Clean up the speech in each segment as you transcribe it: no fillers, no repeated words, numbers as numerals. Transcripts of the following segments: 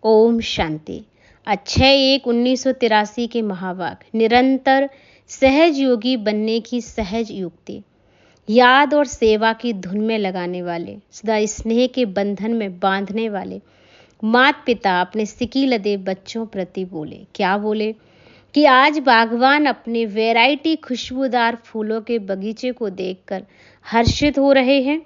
ओम शांति। अक्षय 1/1983 के महावाक्य। निरंतर सहज योगी बनने की सहज युक्ति। याद और सेवा की धुन में लगाने वाले, सदा स्नेह के बंधन में बांधने वाले माता पिता अपने सिकी लदे बच्चों प्रति बोले। क्या बोले कि आज बागवान अपने वैरायटी खुशबूदार फूलों के बगीचे को देखकर हर्षित हो रहे हैं।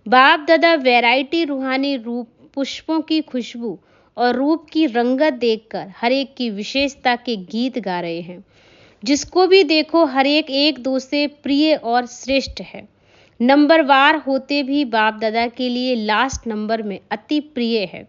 बाप दादा वैरायटी रूहानी रूप पुष्पों की खुशबू और रूप की रंगत देखकर हर एक की विशेषता के गीत गा रहे हैं। जिसको भी देखो हर एक दो से प्रिय और श्रेष्ठ है। नंबरवार होते भी बाप दादा के लिए लास्ट नंबर में अति प्रिय है,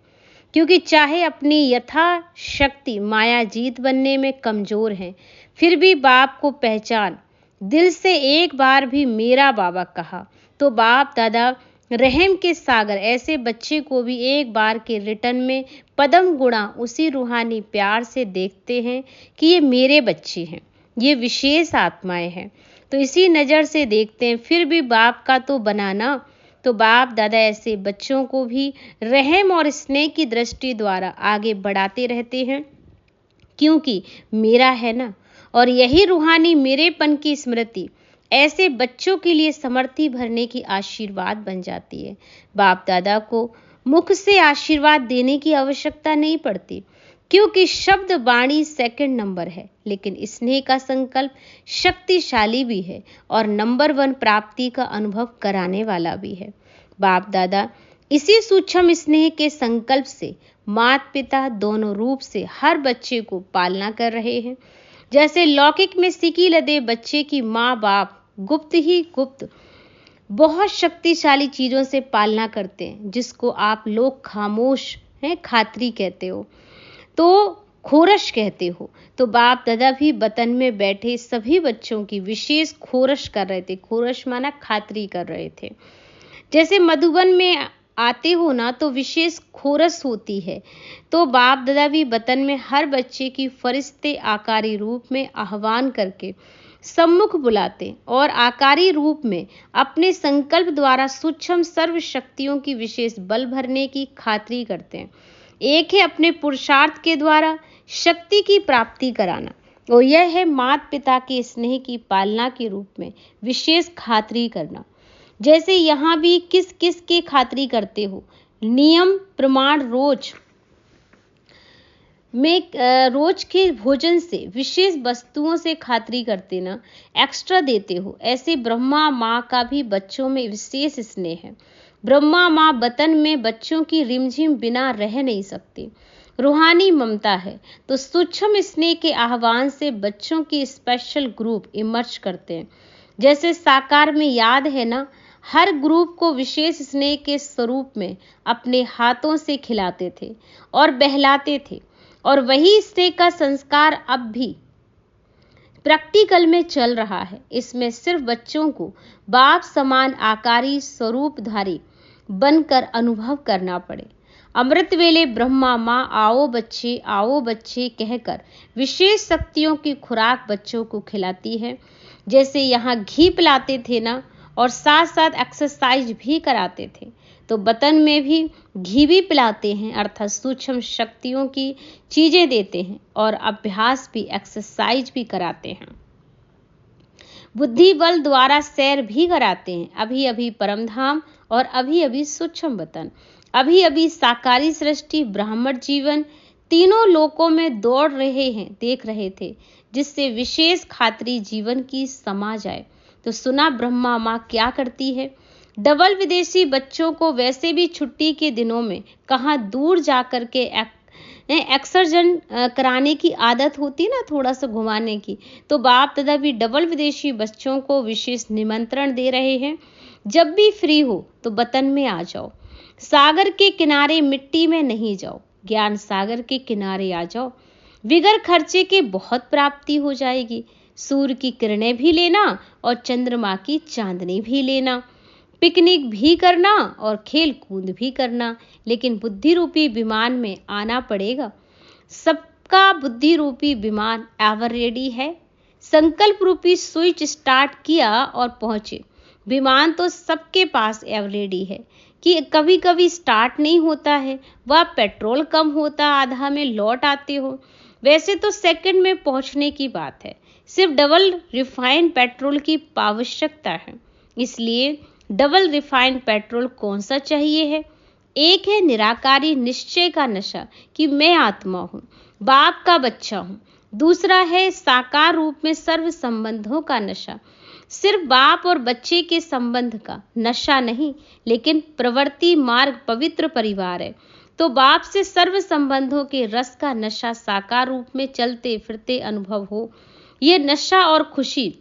क्योंकि चाहे अपनी यथाशक्ति माया जीत बनने में कमजोर हैं, फिर भी बाप को पहचान दिल से एक बार भी मेरा बाबा कहा तो बाप दादा रहम के सागर ऐसे बच्चे को भी एक बार के रिटर्न में पदम गुणा उसी रूहानी प्यार से देखते हैं कि ये मेरे बच्चे हैं, ये विशेष आत्माएं हैं, तो इसी नज़र से देखते हैं। फिर भी बाप का तो बनाना, तो बाप दादा ऐसे बच्चों को भी रहम और स्नेह की दृष्टि द्वारा आगे बढ़ाते रहते हैं, क्योंकि मेरा है ना। और यही रूहानी मेरेपन की स्मृति ऐसे बच्चों के लिए समर्थी भरने की आशीर्वाद बन जाती है। बाप दादा को मुख से आशीर्वाद देने की आवश्यकता नहीं पड़ती, क्योंकि शब्द वाणी सेकंड नंबर है, लेकिन स्नेह का संकल्प शक्तिशाली भी है और नंबर 1 प्राप्ति का अनुभव कराने वाला भी है। बाप दादा इसी सूक्ष्म स्नेह के संकल्प से माता पिता दोनों रूप से हर बच्चे को पालना कर रहे हैं। जैसे लौकिक में सिकी लदे बच्चे की माँ बाप गुप्त ही गुप्त बहुत शक्तिशाली चीजों से पालना करते हैं, जिसको आप लोग खामोश हैं खात्री कहते हो, तो खोरश कहते हो। तो बाप दादा भी वतन में बैठे सभी बच्चों की विशेष खोरश कर रहे थे। खोरश माना खात्री कर रहे थे। जैसे मधुबन में आते हो ना तो विशेष खोरस होती है, तो बाप दादा भी वतन में हर बच्चे की फरिश्ते आकारी रूप में आह्वान करके सम्मुख बुलाते और आकारी रूप में अपने संकल्प द्वारा सूक्ष्म सर्व शक्तियों की विशेष बल भरने की खातरी करते हैं। एक है अपने पुरुषार्थ के द्वारा शक्ति की प्राप्ति कराना, और यह है माता पिता के स्नेह की पालना के रूप में विशेष खातरी करना। जैसे यहाँ भी किस किस की खातरी करते हो, नियम प्रमाण रोज के भोजन से विशेष वस्तुओं से खातरी करते ना, एक्स्ट्रा देते हो। ऐसे ब्रह्मा माँ का भी बच्चों में विशेष स्नेह है। ब्रह्मा माँ वतन में बच्चों की रिमझिम बिना रह नहीं सकती। रूहानी ममता है, तो सूक्ष्म स्नेह के आह्वान से बच्चों की स्पेशल ग्रुप इमर्ज करते हैं। जैसे साकार में याद है ना, हर ग्रुप को विशेष स्नेह के स्वरूप में अपने हाथों से खिलाते थे और बहलाते थे, और वही स्नेह का संस्कार अब भी प्रैक्टिकल में चल रहा है। इसमें सिर्फ बच्चों को बाप समान आकारी स्वरूपधारी बनकर अनुभव करना पड़े। अमृत वेले ब्रह्मा माँ आओ बच्चे कहकर विशेष शक्तियों की खुराक बच्चों को खिलाती है। जैसे यहाँ घी पिलाते थे ना, और साथ साथ एक्सरसाइज भी कराते थे, तो वतन में भी घी भी पिलाते हैं, अर्थात सूक्ष्म शक्तियों की चीजें देते हैं और अभ्यास भी एक्सरसाइज भी कराते हैं। बुद्धि बल द्वारा सैर भी कराते हैं। अभी अभी परमधाम और अभी अभी सूक्ष्म वतन, अभी अभी साकारी सृष्टि ब्राह्मण जीवन, तीनों लोकों में दौड़ रहे हैं, देख रहे थे, जिससे विशेष खातरी जीवन की समा जाए। तो सुना ब्रह्मा माँ क्या करती है। डबल विदेशी बच्चों को वैसे भी छुट्टी के दिनों में कहाँ दूर जा कर के एक्सर्जन कराने की आदत होती ना, थोड़ा सा घुमाने की, तो बाप दादा भी डबल विदेशी बच्चों को विशेष निमंत्रण दे रहे हैं। जब भी फ्री हो तो वतन में आ जाओ, सागर के किनारे मिट्टी में नहीं जाओ, ज्ञान सागर के किनारे आ जाओ। बिगर खर्चे के बहुत प्राप्ति हो जाएगी। सूर्य की किरणें भी लेना और चंद्रमा की चांदनी भी लेना, पिकनिक भी करना और खेल कूद भी करना, लेकिन बुद्धि रूपी विमान में आना पड़ेगा। सबका बुद्धि रूपी विमान एवर रेडी है। संकल्प रूपी स्विच स्टार्ट किया और पहुंचे। विमान तो सबके पास एवर रेडी है, कि कभी कभी स्टार्ट नहीं होता है, वह पेट्रोल कम होता आधा में लौट आते हो। वैसे तो सेकंड में पहुंचने की बात है, सिर्फ डबल रिफाइंड पेट्रोल की आवश्यकता है। इसलिए डबल रिफाइंड पेट्रोल कौन सा चाहिए है? एक है निराकारी निश्चय का नशा कि मैं आत्मा हूँ, बाप का बच्चा हूँ। दूसरा है साकार रूप में सर्व संबंधों का नशा, सिर्फ बाप और बच्चे के संबंध का नशा नहीं, लेकिन प्रवृत्ति मार्ग पवित्र परिवार है तो बाप से सर्व संबंधों के रस का नशा साकार रूप में चलते फिरते अनुभव हो। यह नशा और खुशी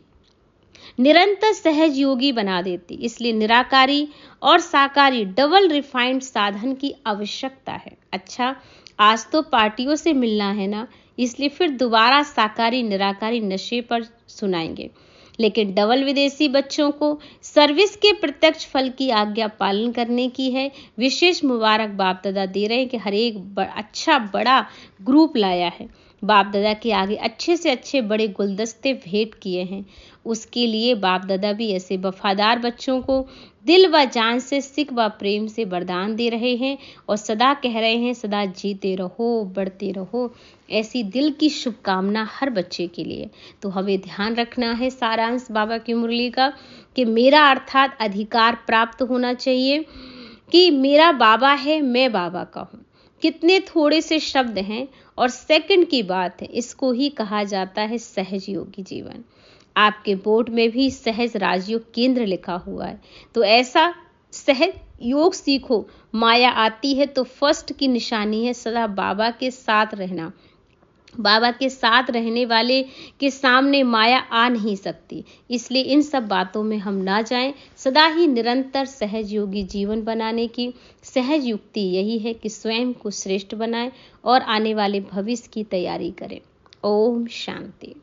निरंतर सहज योगी बना देती। इसलिए निराकारी और साकारी डबल रिफाइंड साधन की आवश्यकता है। अच्छा, आज तो पार्टियों से मिलना है ना, इसलिए फिर दोबारा साकारी निराकारी नशे पर सुनाएंगे। लेकिन डबल विदेशी बच्चों को सर्विस के प्रत्यक्ष फल की आज्ञा पालन करने की है। विशेष मुबारक बाप दादा दे रहे हैं कि हर एक अच्छा बड़ा ग्रुप लाया है। बाप दादा के आगे अच्छे से अच्छे बड़े गुलदस्ते भेंट किए हैं। उसके लिए बाप दादा भी ऐसे वफादार बच्चों को दिल व जान से सिख व प्रेम से वरदान दे रहे हैं और सदा कह रहे हैं सदा जीते रहो, बढ़ते रहो। ऐसी दिल की शुभकामना हर बच्चे के लिए। तो हमें ध्यान रखना है सारांश बाबा की मुरली का कि मेरा अर्थात अधिकार प्राप्त होना चाहिए कि मेरा बाबा है, मैं बाबा का हूँ। कितने थोड़े से शब्द हैं और सेकंड की बात है। इसको ही कहा जाता है सहज योगी जीवन। आपके बोर्ड में भी सहज राजयोग केंद्र लिखा हुआ है, तो ऐसा सहज योग सीखो। माया आती है तो फर्स्ट की निशानी है सदा बाबा के साथ रहना। बाबा के साथ रहने वाले के सामने माया आ नहीं सकती। इसलिए इन सब बातों में हम ना जाएं। सदा ही निरंतर सहज योगी जीवन बनाने की सहज युक्ति यही है कि स्वयं को श्रेष्ठ बनाएं और आने वाले भविष्य की तैयारी करें। ओम शांति।